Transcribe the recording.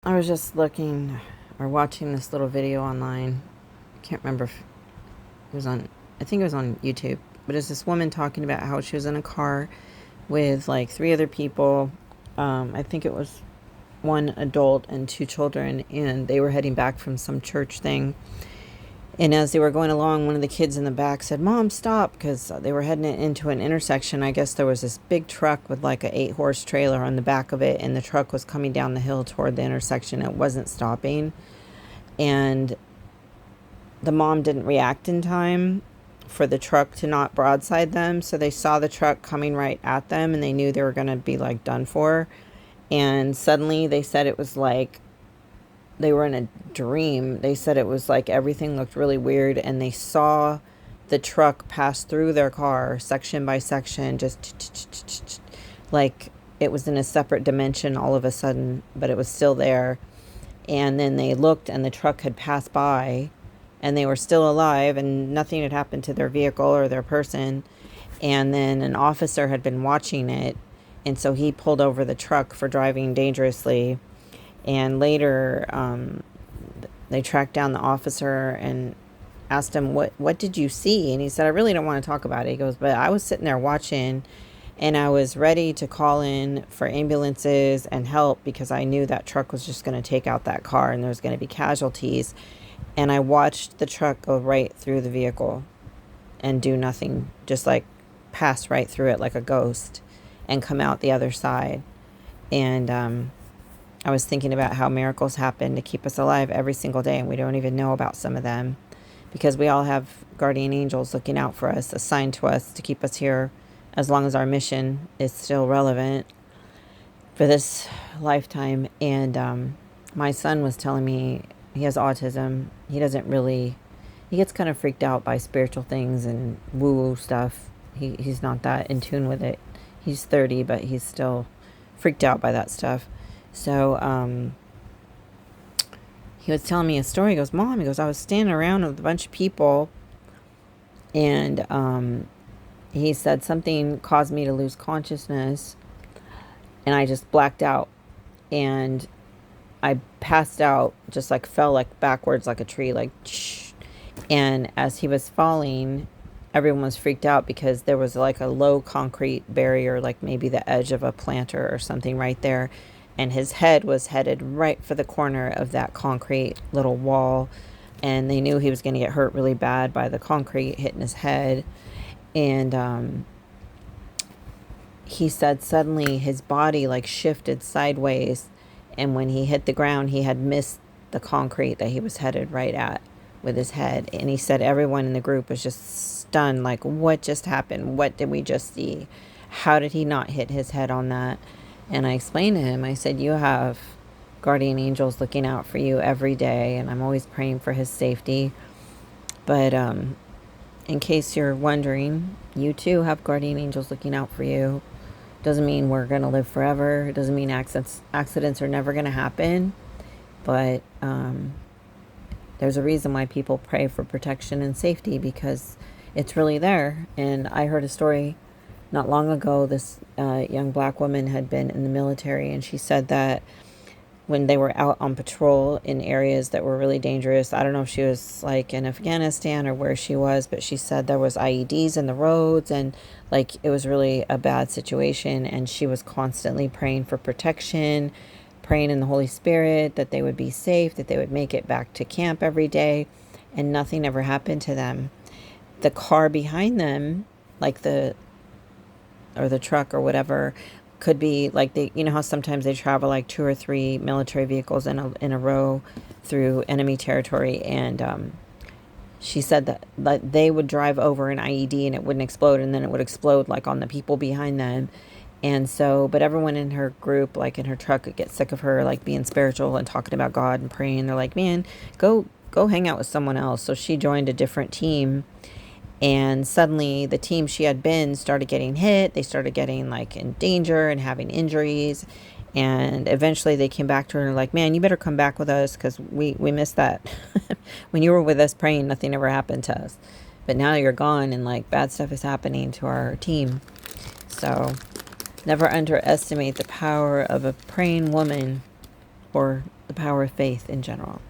I was just looking or watching this little video online. I can't remember if it was on, I think it was on YouTube. But it's this woman talking about how she was in a car with like three other people. I think it was one adult and two children, and they were heading back from some church thing. And as they were going along, one of the kids in the back said, "Mom, stop," because they were heading into an intersection. I guess there was this big truck with like a 8-horse trailer on the back of it, and the truck was coming down the hill toward the intersection. It wasn't stopping, and the mom didn't react in time for the truck to not broadside them. So they saw the truck coming right at them, and they knew they were going to be like done for. And suddenly they said it was like they were in a dream. They said it was like everything looked really weird, and they saw the truck pass through their car section by section, just like it was in a separate dimension all of a sudden, but it was still there. And then they looked, and the truck had passed by, and they were still alive, and nothing had happened to their vehicle or their person. And then an officer had been watching it, and so he pulled over the truck for driving dangerously. And later, they tracked down the officer and asked him, what did you see? And he said, "I really don't want to talk about it." He goes, "But I was sitting there watching, and I was ready to call in for ambulances and help because I knew that truck was just going to take out that car and there was going to be casualties. And I watched the truck go right through the vehicle and do nothing, just like pass right through it like a ghost and come out the other side." And I was thinking about how miracles happen to keep us alive every single day, and we don't even know about some of them because we all have guardian angels looking out for us, assigned to us to keep us here as long as our mission is still relevant for this lifetime. And my son was telling me he has autism. He gets kind of freaked out by spiritual things and woo-woo stuff. He's not that in tune with it. He's 30, but he's still freaked out by that stuff. So he was telling me a story. He goes, "Mom," he goes, "I was standing around with a bunch of people, and he said something caused me to lose consciousness, and I just blacked out, and I passed out, just like fell like backwards like a tree, like shh." And as he was falling, everyone was freaked out because there was like a low concrete barrier, like maybe the edge of a planter or something right there. And his head was headed right for the corner of that concrete little wall. And they knew he was going to get hurt really bad by the concrete hitting his head. And he said suddenly his body like shifted sideways. And when he hit the ground, he had missed the concrete that he was headed right at with his head. And he said everyone in the group was just stunned, like, what just happened? What did we just see? How did he not hit his head on that? And I explained to him, I said, "You have guardian angels looking out for you every day, and I'm always praying for his safety. But in case you're wondering, you too have guardian angels looking out for you. Doesn't mean we're going to live forever. It doesn't mean accidents are never going to happen. But there's a reason why people pray for protection and safety, because it's really there." And I heard a story not long ago. This young black woman had been in the military, and she said that when they were out on patrol in areas that were really dangerous, I don't know if she was like in Afghanistan or where she was, but she said there was IEDs in the roads, and like it was really a bad situation. And she was constantly praying for protection, praying in the Holy Spirit that they would be safe, that they would make it back to camp every day, and nothing ever happened to them. The car behind them, like the truck or whatever, could be like, they, you know how sometimes they travel like 2 or 3 military vehicles in a row through enemy territory. And she said that they would drive over an IED and it wouldn't explode, and then it would explode like on the people behind them. And so, but everyone in her group, like in her truck, would get sick of her like being spiritual and talking about God and praying. They're like, "Man, go hang out with someone else." So she joined a different team. And suddenly the team she had been started getting hit. They started getting like in danger and having injuries. And eventually they came back to her and were like, "Man, you better come back with us because we missed that. When you were with us praying, nothing ever happened to us. But now you're gone and like bad stuff is happening to our team." So never underestimate the power of a praying woman or the power of faith in general.